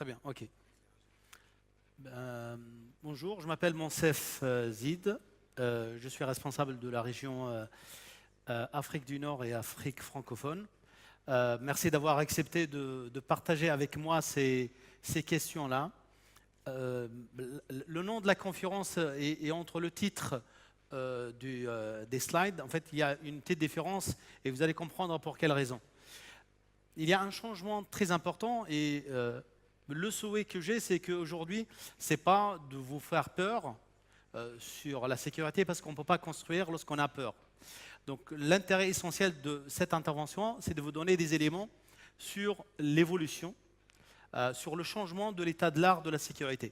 Très bien, ok. Bonjour, je m'appelle Monsef Zid. Je suis responsable de la région Afrique du Nord et Afrique francophone. Merci d'avoir accepté de partager avec moi ces questions-là. Le nom de la conférence est entre le titre des slides. En fait, il y a une petite différence et vous allez comprendre pour quelle raison. Il y a un changement très important et le souhait que j'ai, c'est qu'aujourd'hui, ce n'est pas de vous faire peur sur la sécurité parce qu'on ne peut pas construire lorsqu'on a peur. Donc l'intérêt essentiel de cette intervention, c'est de vous donner des éléments sur l'évolution, sur le changement de l'état de l'art de la sécurité.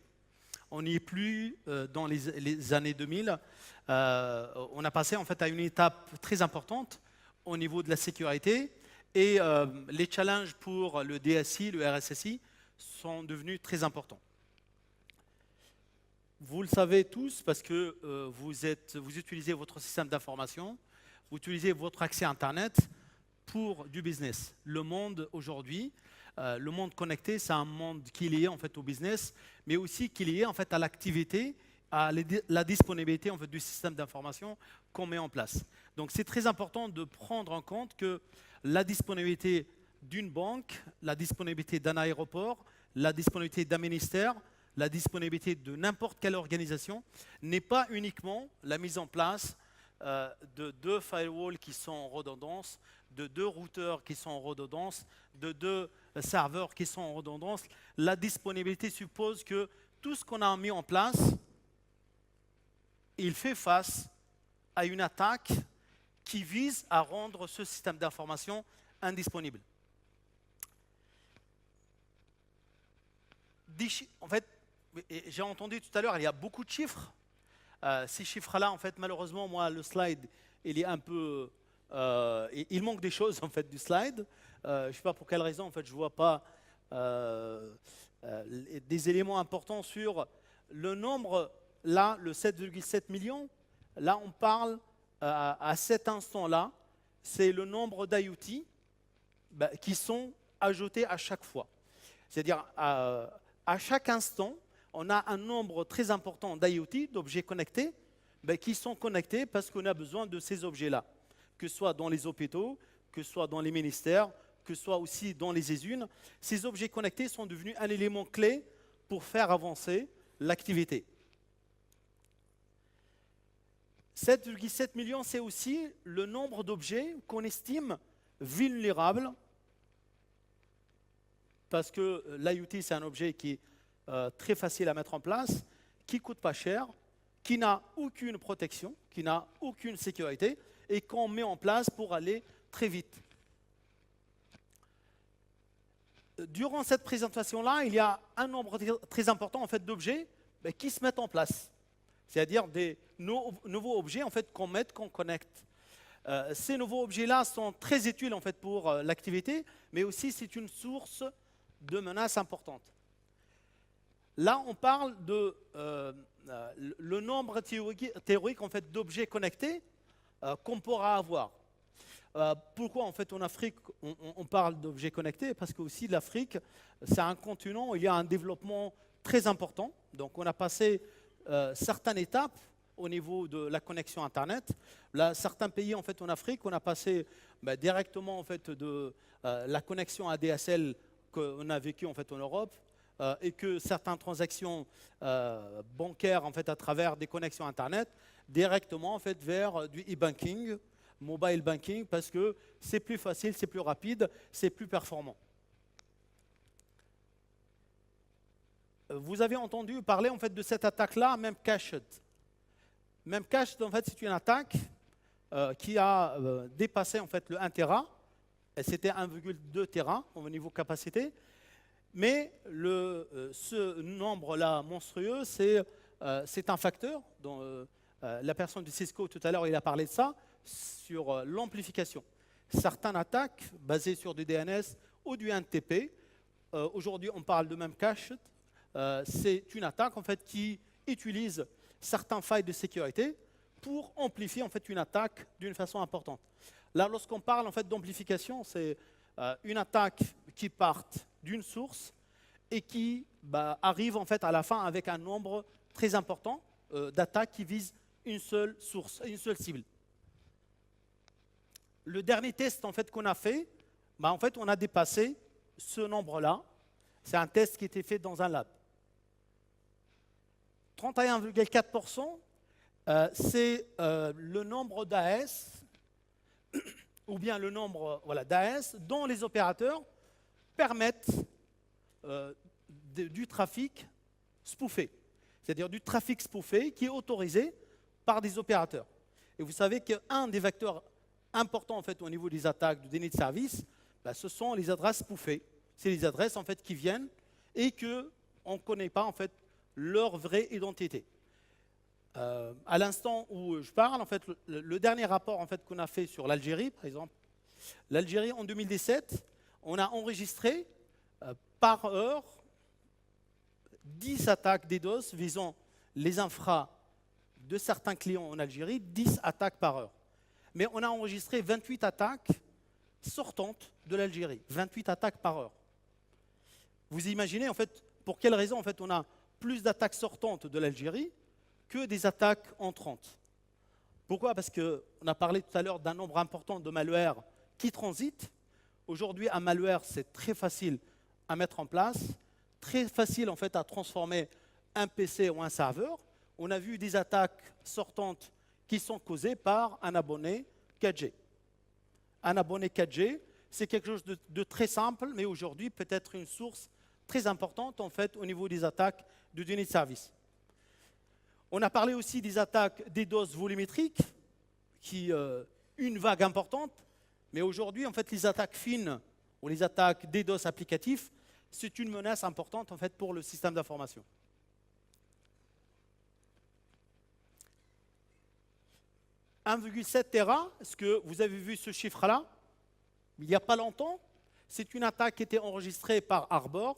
On n'y est plus dans les années 2000. On a passé en fait à une étape très importante au niveau de la sécurité et les challenges pour le DSI, le RSSI sont devenus très importants. Vous le savez tous parce que vous utilisez votre système d'information, vous utilisez votre accès à Internet pour du business. Le monde aujourd'hui, le monde connecté, c'est un monde qui est lié en fait au business, mais aussi qui est lié en fait à l'activité, à la disponibilité en fait du système d'information qu'on met en place. Donc c'est très important de prendre en compte que la disponibilité d'une banque, la disponibilité d'un aéroport, la disponibilité d'un ministère, la disponibilité de n'importe quelle organisation n'est pas uniquement la mise en place de 2 firewalls qui sont en redondance, de 2 routeurs qui sont en redondance, de 2 serveurs qui sont en redondance. La disponibilité suppose que tout ce qu'on a mis en place, il fait face à une attaque qui vise à rendre ce système d'information indisponible. En fait, j'ai entendu tout à l'heure, il y a beaucoup de chiffres. Ces chiffres-là, en fait, malheureusement, moi, le slide, il est un peu... il manque des choses, en fait, du slide. Je ne sais pas pour quelle raison, en fait, je ne vois pas des éléments importants sur le nombre, là, le 7,7 millions. Là, on parle, à cet instant-là, c'est le nombre d'IoT qui sont ajoutés à chaque fois. C'est-à-dire, à chaque instant, on a un nombre très important d'IoT, d'objets connectés, qui sont connectés parce qu'on a besoin de ces objets-là, que ce soit dans les hôpitaux, que ce soit dans les ministères, que ce soit aussi dans les usines. Ces objets connectés sont devenus un élément clé pour faire avancer l'activité. 7,7 millions, c'est aussi le nombre d'objets qu'on estime vulnérables parce que l'IoT, c'est un objet qui est très facile à mettre en place, qui ne coûte pas cher, qui n'a aucune protection, qui n'a aucune sécurité et qu'on met en place pour aller très vite. Durant cette présentation-là, il y a un nombre très important en fait, d'objets qui se mettent en place. C'est-à-dire des nouveaux objets en fait, qu'on connecte. Ces nouveaux objets-là sont très utiles en fait, pour l'activité, mais aussi c'est une source de menaces importantes. Là, on parle de le nombre théorique en fait, d'objets connectés qu'on pourra avoir. Pourquoi en fait en Afrique on parle d'objets connectés? Parce que aussi l'Afrique, c'est un continent où il y a un développement très important. Donc on a passé certaines étapes au niveau de la connexion Internet. Là, certains pays en fait en Afrique, on a passé directement en fait de la connexion ADSL qu'on a vécu en fait en Europe et que certaines transactions bancaires en fait à travers des connexions Internet directement en fait vers du e-banking, mobile banking, parce que c'est plus facile, c'est plus rapide, c'est plus performant. Vous avez entendu parler en fait de cette attaque-là, Memcached. Memcached, en fait, c'est une attaque qui a dépassé en fait le 1 Tera. C'était 1,2 Tera au niveau capacité. Mais ce nombre-là monstrueux, c'est un facteur dont la personne de Cisco tout à l'heure, il a parlé de ça, sur l'amplification. Certaines attaques basées sur du DNS ou du NTP, aujourd'hui on parle de Memcached, c'est une attaque en fait, qui utilise certaines failles de sécurité pour amplifier en fait, une attaque d'une façon importante. Là, lorsqu'on parle en fait, d'amplification, c'est une attaque qui part d'une source et qui arrive en fait à la fin avec un nombre très important d'attaques qui visent une seule source, une seule cible. Le dernier test en fait qu'on a fait, en fait, on a dépassé ce nombre-là. C'est un test qui était fait dans un lab. 31,4%, c'est le nombre d'AS, ou bien le nombre d'AS dont les opérateurs permettent du trafic spoofé. C'est-à-dire du trafic spoofé qui est autorisé par des opérateurs. Et vous savez qu'un des vecteurs importants en fait, au niveau des attaques de déni de service, ce sont les adresses spoofées. C'est les adresses en fait, qui viennent et qu'on ne connaît pas en fait, leur vraie identité. À l'instant où je parle, en fait, le dernier rapport en fait, qu'on a fait sur l'Algérie, par exemple, l'Algérie en 2017, on a enregistré par heure 10 attaques DDoS visant les infras de certains clients en Algérie, 10 attaques par heure. Mais on a enregistré 28 attaques sortantes de l'Algérie, 28 attaques par heure. Vous imaginez en fait pour quelle raison en fait, on a plus d'attaques sortantes de l'Algérie que des attaques entrantes. Pourquoi? Parce qu'on a parlé tout à l'heure d'un nombre important de malwares qui transitent. Aujourd'hui, un malware, c'est très facile à mettre en place, très facile en fait, à transformer un PC ou un serveur. On a vu des attaques sortantes qui sont causées par un abonné 4G. Un abonné 4G, c'est quelque chose de très simple, mais aujourd'hui peut être une source très importante en fait, au niveau des attaques de données de service. On a parlé aussi des attaques DDoS volumétriques, qui une vague importante, mais aujourd'hui, en fait, les attaques fines ou les attaques DDoS applicatifs, c'est une menace importante en fait, pour le système d'information. « 1,7 Tera, est-ce que vous avez vu ce chiffre-là? Il n'y a pas longtemps, c'est une attaque qui était enregistrée par Arbor,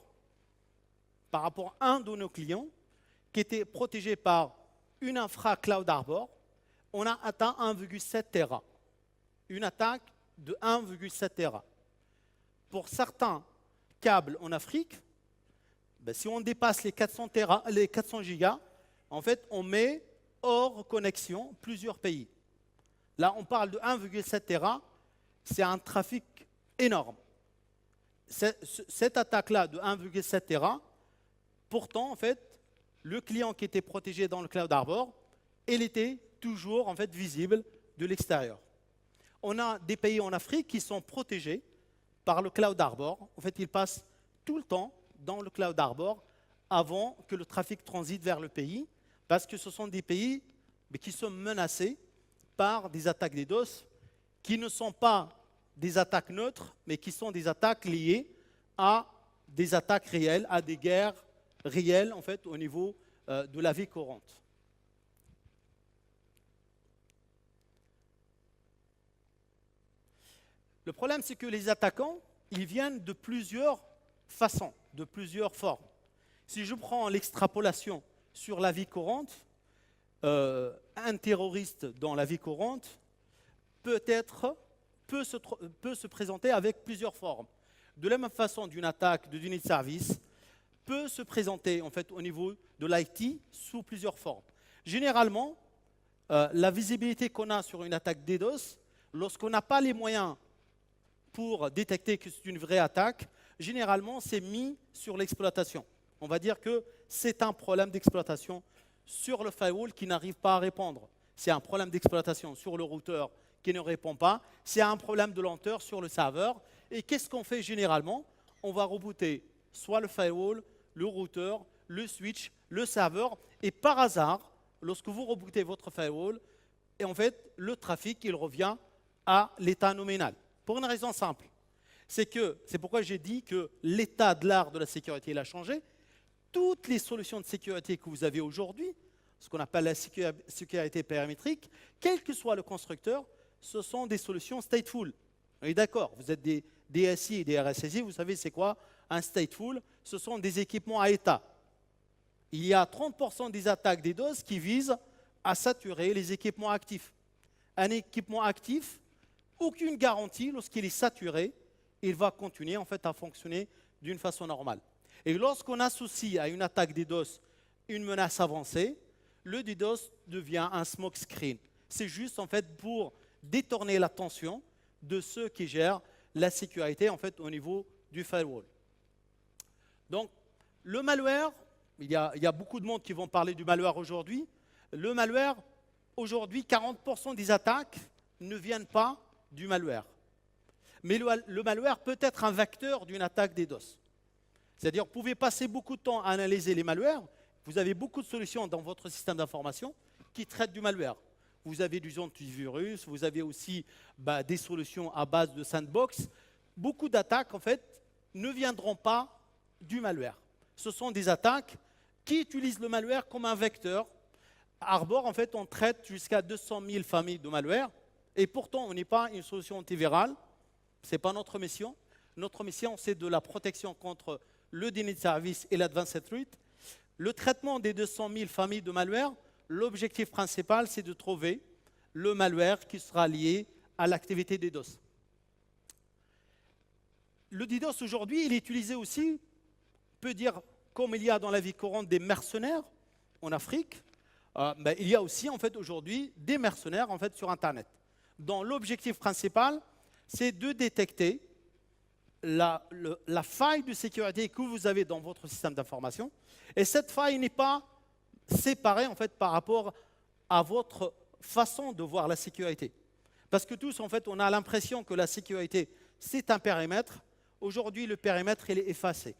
par rapport à un de nos clients, qui était protégé par une infra Cloud Arbor. On a atteint 1,7 Tera. Une attaque de 1,7 Tera. Pour certains câbles en Afrique, si on dépasse les 400 gigas, en fait, on met hors connexion plusieurs pays. Là, on parle de 1,7 Tera, c'est un trafic énorme. Cette attaque-là de 1,7 Tera, pourtant, en fait, le client qui était protégé dans le Cloud Arbor, il était toujours en fait, visible de l'extérieur. On a des pays en Afrique qui sont protégés par le Cloud Arbor. En fait, ils passent tout le temps dans le Cloud Arbor avant que le trafic transite vers le pays, parce que ce sont des pays qui sont menacés par des attaques DDoS qui ne sont pas des attaques neutres, mais qui sont des attaques liées à des attaques réelles, à des guerres réelles en fait, au niveau de la vie courante. Le problème, c'est que les attaquants, ils viennent de plusieurs façons, de plusieurs formes. Si je prends l'extrapolation sur la vie courante, un terroriste dans la vie courante peut se présenter avec plusieurs formes. De la même façon d'une attaque de données de service peut se présenter en fait, au niveau de l'IT sous plusieurs formes. Généralement, la visibilité qu'on a sur une attaque DDoS, lorsqu'on n'a pas les moyens pour détecter que c'est une vraie attaque, généralement, c'est mis sur l'exploitation. On va dire que c'est un problème d'exploitation sur le firewall qui n'arrive pas à répondre. C'est un problème d'exploitation sur le routeur qui ne répond pas. C'est un problème de lenteur sur le serveur. Et qu'est-ce qu'on fait généralement? On va rebooter soit le firewall, le routeur, le switch, le serveur. Et par hasard, lorsque vous rebootez votre firewall, et en fait, le trafic, il revient à l'état nominal. Pour une raison simple. C'est pourquoi j'ai dit que l'état de l'art de la sécurité il a changé. Toutes les solutions de sécurité que vous avez aujourd'hui, ce qu'on appelle la sécurité périmétrique, quel que soit le constructeur, ce sont des solutions stateful. On est d'accord, vous êtes des DSI et des RSSI, vous savez c'est quoi un stateful? Ce sont des équipements à état. Il y a 30% des attaques DDoS qui visent à saturer les équipements actifs. Un équipement actif, aucune garantie, lorsqu'il est saturé, il va continuer en fait, à fonctionner d'une façon normale. Et lorsqu'on associe à une attaque DDoS une menace avancée, le DDoS devient un smoke screen. C'est juste en fait pour détourner l'attention de ceux qui gèrent la sécurité en fait au niveau du firewall. Donc le malware, il y a beaucoup de monde qui vont parler du malware aujourd'hui. Le malware, aujourd'hui, 40% des attaques ne viennent pas du malware. Mais le malware peut être un vecteur d'une attaque DDoS. C'est-à-dire, vous pouvez passer beaucoup de temps à analyser les malwares. Vous avez beaucoup de solutions dans votre système d'information qui traitent du malware. Vous avez du antivirus, vous avez aussi des solutions à base de sandbox. Beaucoup d'attaques, en fait, ne viendront pas du malware. Ce sont des attaques qui utilisent le malware comme un vecteur. À Arbor, en fait, on traite jusqu'à 200 000 familles de malware. Et pourtant, on n'est pas une solution antivirale. Ce n'est pas notre mission. Notre mission, c'est de la protection contre le déni de service et l'advanced threat. Le traitement des 200 000 familles de malware, l'objectif principal, c'est de trouver le malware qui sera lié à l'activité DDoS. Le DDoS, aujourd'hui, il est utilisé aussi, on peut dire, comme il y a dans la vie courante des mercenaires en Afrique, il y a aussi, en fait, aujourd'hui, des mercenaires, en fait, sur Internet. Dont l'objectif principal, c'est de détecter la faille de sécurité que vous avez dans votre système d'information. Et cette faille n'est pas séparée en fait, par rapport à votre façon de voir la sécurité. Parce que tous, en fait, on a l'impression que la sécurité, c'est un périmètre. Aujourd'hui, le périmètre, il est effacé.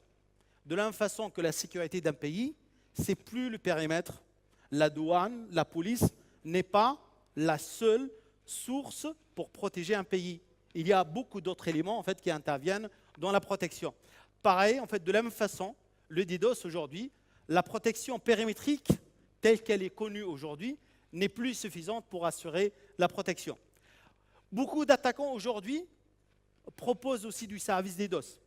De la même façon que la sécurité d'un pays, c'est plus le périmètre. La douane, la police n'est pas la seule source pour protéger un pays. Il y a beaucoup d'autres éléments en fait, qui interviennent dans la protection. Pareil, en fait, de la même façon, le DDoS aujourd'hui, la protection périmétrique telle qu'elle est connue aujourd'hui n'est plus suffisante pour assurer la protection. Beaucoup d'attaquants aujourd'hui proposent aussi du service DDoS.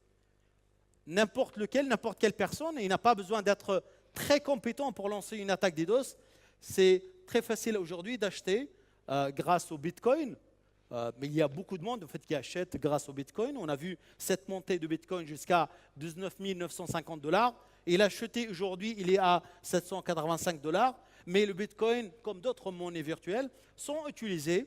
N'importe quelle personne, et il n'a pas besoin d'être très compétent pour lancer une attaque DDoS. C'est très facile aujourd'hui d'acheter grâce au Bitcoin. Mais il y a beaucoup de monde en fait, qui achète grâce au Bitcoin. On a vu cette montée de Bitcoin jusqu'à 19 950 $. Et l'acheter aujourd'hui, il est à 785 $. Mais le Bitcoin, comme d'autres monnaies virtuelles, sont utilisés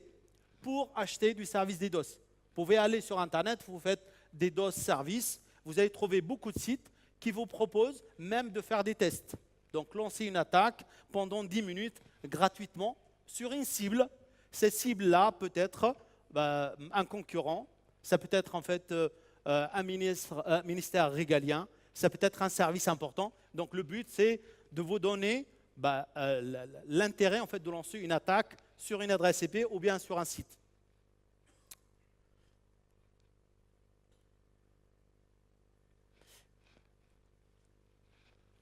pour acheter du service DDoS. Vous pouvez aller sur Internet, vous faites DDoS service. Vous allez trouver beaucoup de sites qui vous proposent même de faire des tests. Donc, lancer une attaque pendant 10 minutes gratuitement sur une cible. Cette cible-là peut être un concurrent, ça peut être en fait un ministère régalien, ça peut être un service important. Donc le but, c'est de vous donner l'intérêt en fait, de lancer une attaque sur une adresse IP ou bien sur un site.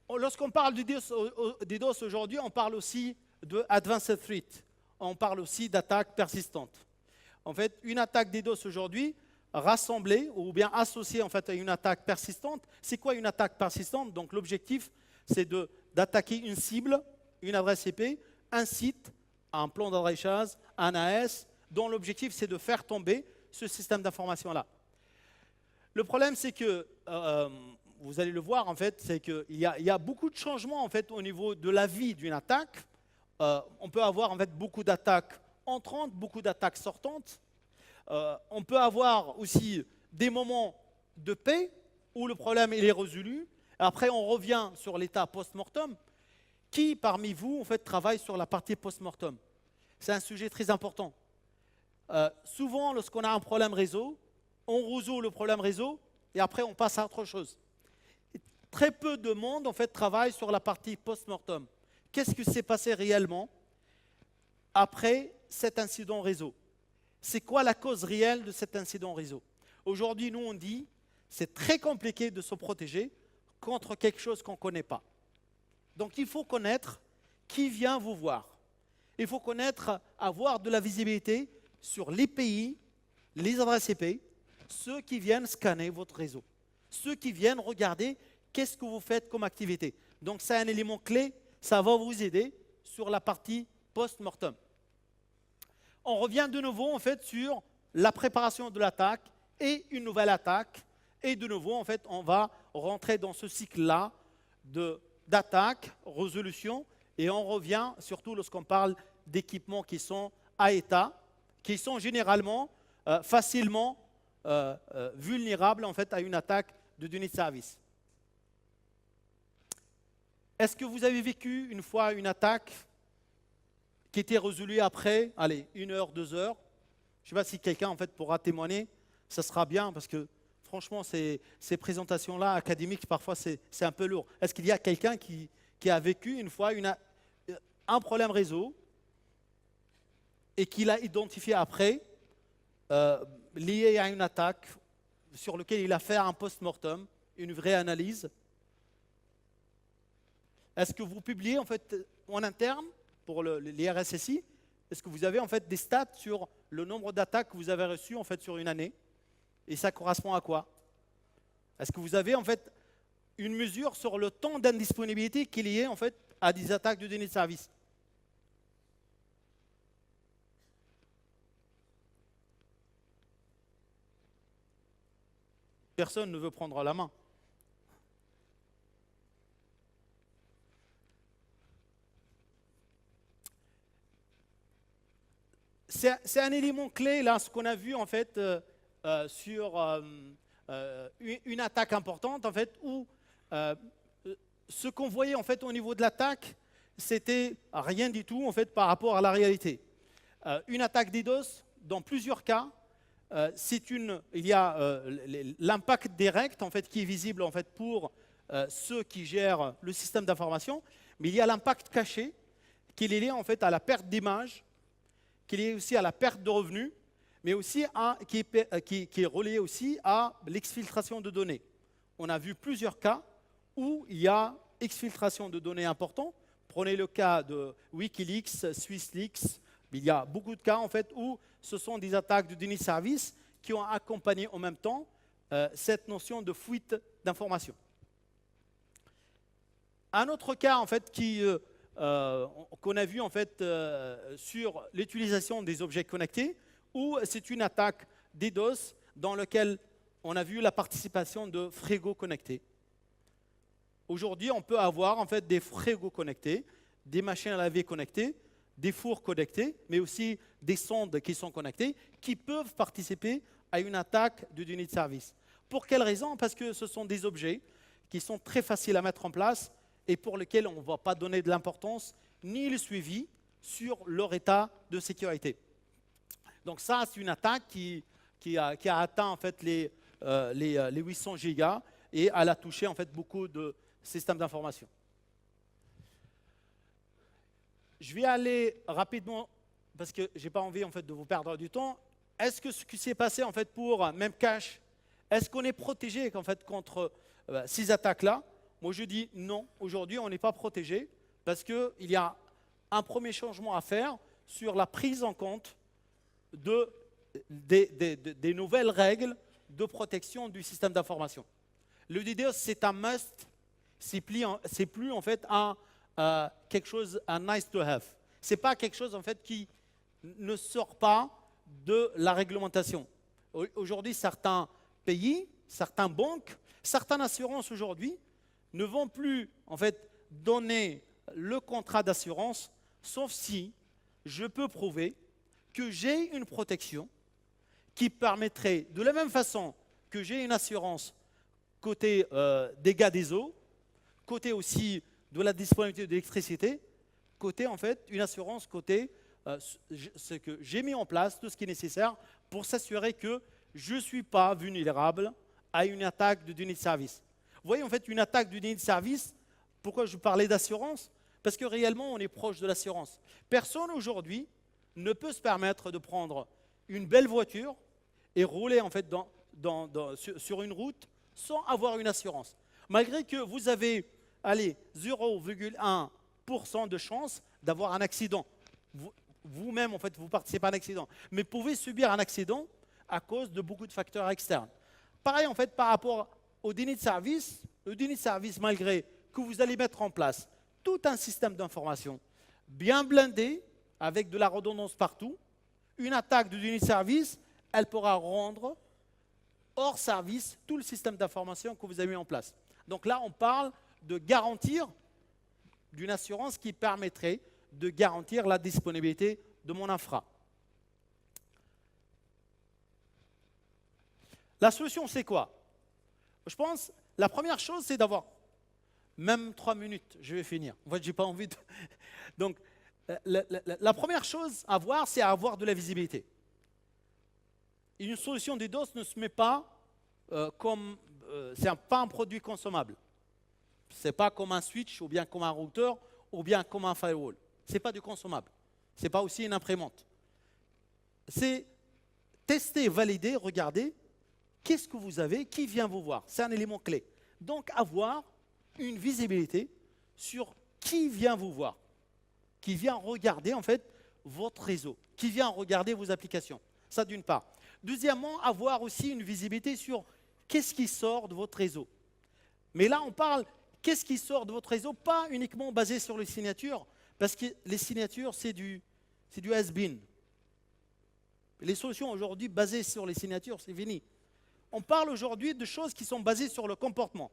Lorsqu'on parle du DDoS aujourd'hui, on parle aussi de advanced threat. On parle aussi d'attaques persistantes. En fait, une attaque DDoS aujourd'hui, rassemblée ou bien associée en fait, à une attaque persistante. C'est quoi une attaque persistante? Donc l'objectif, c'est d'attaquer une cible, une adresse IP, un site, un plan d'adressage, un AS, dont l'objectif, c'est de faire tomber ce système d'information-là. Le problème, c'est que, vous allez le voir, en fait, c'est qu'il y a beaucoup de changements en fait, au niveau de la vie d'une attaque. On peut avoir en fait, beaucoup d'attaques entrantes, beaucoup d'attaques sortantes. On peut avoir aussi des moments de paix où le problème il est résolu. Après, on revient sur l'état post-mortem. Qui parmi vous en fait, travaille sur la partie post-mortem? C'est un sujet très important. Souvent, lorsqu'on a un problème réseau, on résout le problème réseau et après, on passe à autre chose. Et très peu de monde en fait, travaille sur la partie post-mortem. Qu'est-ce qui s'est passé réellement après cet incident réseau? C'est quoi la cause réelle de cet incident réseau? Aujourd'hui, nous, on dit c'est très compliqué de se protéger contre quelque chose qu'on ne connaît pas. Donc, il faut connaître qui vient vous voir. Il faut connaître, avoir de la visibilité sur les pays, les adresses IP, ceux qui viennent scanner votre réseau, ceux qui viennent regarder qu'est-ce que vous faites comme activité. Donc, c'est un élément clé, ça va vous aider sur la partie post-mortem. On revient de nouveau en fait sur la préparation de l'attaque et une nouvelle attaque. Et de nouveau, en fait, on va rentrer dans ce cycle-là d'attaque, résolution, et on revient surtout lorsqu'on parle d'équipements qui sont à état, qui sont généralement facilement vulnérables en fait, à une attaque de données de service. Est-ce que vous avez vécu une fois une attaque qui était résolue après, allez, 1 heure, 2 heures? Je ne sais pas si quelqu'un en fait, pourra témoigner, ça sera bien parce que franchement, ces présentations-là académiques, parfois c'est un peu lourd. Est-ce qu'il y a quelqu'un qui a vécu une fois un problème réseau et qui l'a identifié après, lié à une attaque sur lequel il a fait un post-mortem, une vraie analyse? Est-ce que vous publiez en fait en interne pour les RSSI? Est-ce que vous avez en fait des stats sur le nombre d'attaques que vous avez reçues en fait sur une année? Et ça correspond à quoi? Est-ce que vous avez en fait une mesure sur le temps d'indisponibilité qui est lié en fait à des attaques de données de service? Personne ne veut prendre la main. C'est un élément clé, là, ce qu'on a vu, en fait, sur une attaque importante, en fait, où ce qu'on voyait, en fait, au niveau de l'attaque, c'était rien du tout, en fait, par rapport à la réalité. Une attaque DDoS, dans plusieurs cas, il y a l'impact direct, en fait, qui est visible, en fait, pour ceux qui gèrent le système d'information, mais il y a l'impact caché, qui est lié, en fait, à la perte d'image, qui est lié aussi à la perte de revenus, mais aussi qui est relié aussi à l'exfiltration de données. On a vu plusieurs cas où il y a exfiltration de données importants. Prenez le cas de Wikileaks, SwissLeaks. Il y a beaucoup de cas en fait où ce sont des attaques de données de service qui ont accompagné en même temps cette notion de fuite d'informations. Un autre cas en fait qu'on a vu en fait sur l'utilisation des objets connectés, où c'est une attaque DDoS dans laquelle on a vu la participation de frigos connectés. Aujourd'hui, on peut avoir en fait des frigos connectés, des machines à laver connectées, des fours connectés, mais aussi des sondes qui sont connectées, qui peuvent participer à une attaque de données de service. Pour quelle raison? Parce que ce sont des objets qui sont très faciles à mettre en place et pour lesquels on ne va pas donner de l'importance ni le suivi sur leur état de sécurité. Donc ça, c'est une attaque qui a atteint en fait les 800 gigas et elle a touché en fait beaucoup de systèmes d'information. Je vais aller rapidement parce que je n'ai pas envie en fait de vous perdre du temps. Est-ce que ce qui s'est passé en fait pour Memcache, est-ce qu'on est protégé en fait contre ces attaques-là? Moi, je dis non. Aujourd'hui, on n'est pas protégé parce qu'il y a un premier changement à faire sur la prise en compte des nouvelles règles de protection du système d'information. Le DDoS, c'est un must. C'est plus en fait quelque chose, un nice to have. Ce n'est pas quelque chose en fait qui ne sort pas de la réglementation. Aujourd'hui, certains pays, certaines banques, certaines assurances aujourd'hui ne vont plus en fait donner le contrat d'assurance, sauf si je peux prouver que j'ai une protection qui permettrait, de la même façon que j'ai une assurance côté dégâts des eaux, côté aussi de la disponibilité d'électricité, côté en fait une assurance côté ce que j'ai mis en place, tout ce qui est nécessaire pour s'assurer que je ne suis pas vulnérable à une attaque de données de service. Vous voyez en fait une attaque de données de service, pourquoi je parlais d'assurance? Parce que réellement on est proche de l'assurance. Personne aujourd'hui ne peut se permettre de prendre une belle voiture et rouler en fait sur une route sans avoir une assurance. Malgré que vous avez 0,1% de chance d'avoir un accident. Vous-même, en fait, vous participez à un accident. Mais vous pouvez subir un accident à cause de beaucoup de facteurs externes. Pareil, en fait, par rapport aux données de service, le données de service, malgré que vous allez mettre en place tout un système d'information bien blindé, avec de la redondance partout, une attaque de données de service, elle pourra rendre hors service tout le système d'information que vous avez mis en place. Donc là, on parle de garantir d'une assurance qui permettrait de garantir la disponibilité de mon infra. La solution, c'est quoi? Je pense, la première chose, c'est d'avoir, même 3 minutes, je vais finir. En fait, je n'ai pas envie de... Donc, la première chose à voir, c'est avoir de la visibilité. Une solution DDoS ne se met pas comme... c'est pas un produit consommable. Ce n'est pas comme un switch, ou bien comme un routeur, ou bien comme un firewall. Ce n'est pas du consommable. Ce n'est pas aussi une imprimante. C'est tester, valider, regarder, qu'est-ce que vous avez, qui vient vous voir. C'est un élément clé. Donc, avoir une visibilité sur qui vient vous voir, qui vient regarder en fait votre réseau, qui vient regarder vos applications. Ça d'une part. Deuxièmement, avoir aussi une visibilité sur qu'est-ce qui sort de votre réseau. Mais là, on parle qu'est-ce qui sort de votre réseau, pas uniquement basé sur les signatures, parce que les signatures, c'est du has-been. Les solutions aujourd'hui basées sur les signatures, c'est fini. On parle aujourd'hui de choses qui sont basées sur le comportement.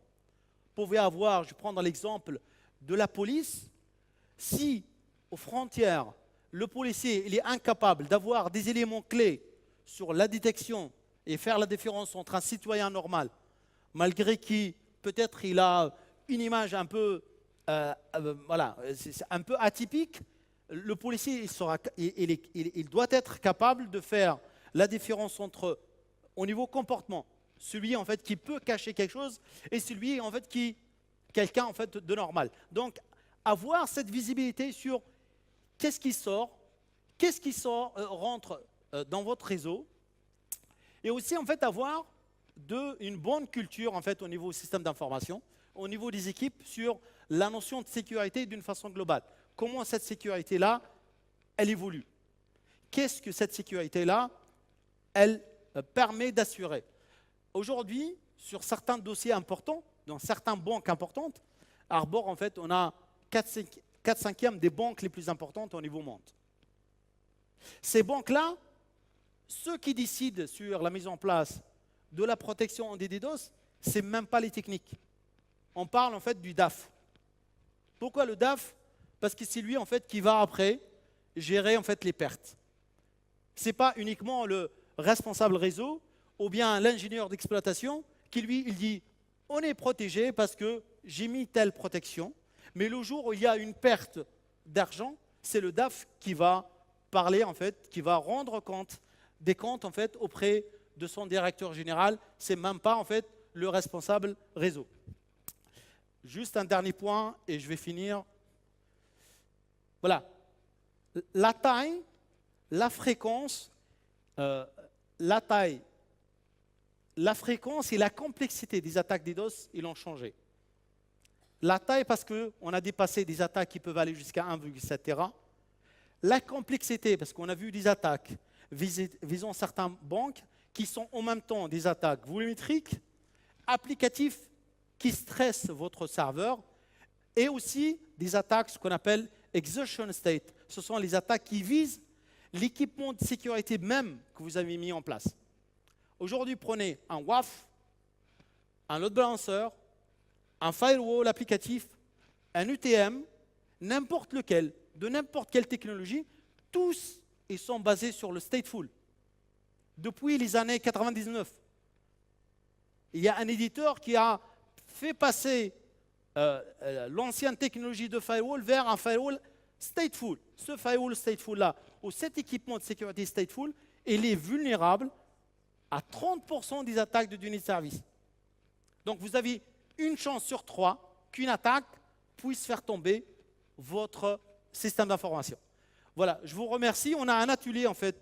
Vous pouvez avoir, je prends l'exemple de la police, si aux frontières, le policier il est incapable d'avoir des éléments clés sur la détection et faire la différence entre un citoyen normal, malgré qui peut-être il a une image un peu, voilà, c'est un peu atypique, le policier il doit être capable de faire la différence entre, au niveau comportement, celui en fait qui peut cacher quelque chose et celui en fait qui quelqu'un en fait de normal. Donc avoir cette visibilité sur qu'est-ce qui sort, rentre dans votre réseau, et aussi en fait avoir une bonne culture en fait au niveau du système d'information, au niveau des équipes sur la notion de sécurité d'une façon globale. Comment cette sécurité-là, elle évolue? Qu'est-ce que cette sécurité-là, elle permet d'assurer? Aujourd'hui, sur certains dossiers importants, dans certaines banques importantes, Arbor, en fait, on a 4/5 des banques les plus importantes au niveau monde. Ces banques-là, ceux qui décident sur la mise en place de la protection anti-DDoS, ce n'est même pas les techniques. On parle en fait du DAF. Pourquoi le DAF? Parce que c'est lui en fait qui va après gérer en fait les pertes. Ce n'est pas uniquement le responsable réseau ou bien l'ingénieur d'exploitation qui lui il dit on est protégé parce que j'ai mis telle protection, mais le jour où il y a une perte d'argent, c'est le DAF qui va parler en fait, qui va rendre compte des comptes en fait auprès de son directeur général. C'est même pas en fait le responsable réseau. Juste un dernier point et je vais finir. Voilà, la taille, la fréquence, la fréquence et la complexité des attaques DDoS, ils ont changé. La taille parce qu'on a dépassé des attaques qui peuvent aller jusqu'à 1,7 Tera. La complexité parce qu'on a vu des attaques visant certaines banques qui sont en même temps des attaques volumétriques, applicatifs qui stressent votre serveur et aussi des attaques, ce qu'on appelle exertion state. Ce sont les attaques qui visent l'équipement de sécurité même que vous avez mis en place. Aujourd'hui, prenez un WAF, un load balancer, un firewall applicatif, un UTM, n'importe lequel, de n'importe quelle technologie, tous ils sont basés sur le stateful. Depuis les années 99, il y a un éditeur qui a fait passer l'ancienne technologie de firewall vers un firewall stateful. Ce firewall stateful-là, ou cet équipement de sécurité stateful, il est vulnérable à 30% des attaques de unité de service. Donc vous avez une chance sur 3 qu'une attaque puisse faire tomber votre système d'information. Voilà, je vous remercie. On a un atelier en fait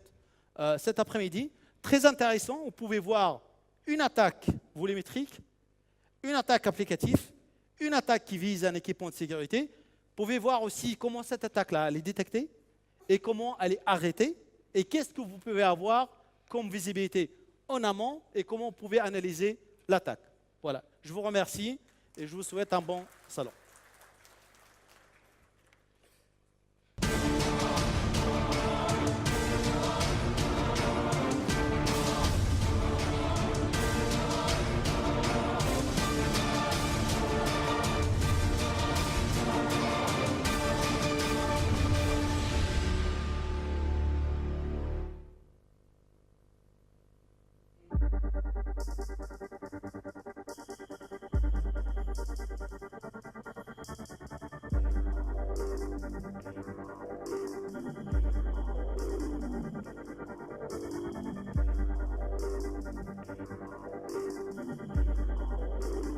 cet après-midi, très intéressant. Vous pouvez voir une attaque volumétrique, une attaque applicative, une attaque qui vise un équipement de sécurité. Vous pouvez voir aussi comment cette attaque-là elle est détectée et comment elle est arrêtée et qu'est-ce que vous pouvez avoir comme visibilité en amont et comment vous pouvez analyser l'attaque. Voilà, je vous remercie et je vous souhaite un bon salon.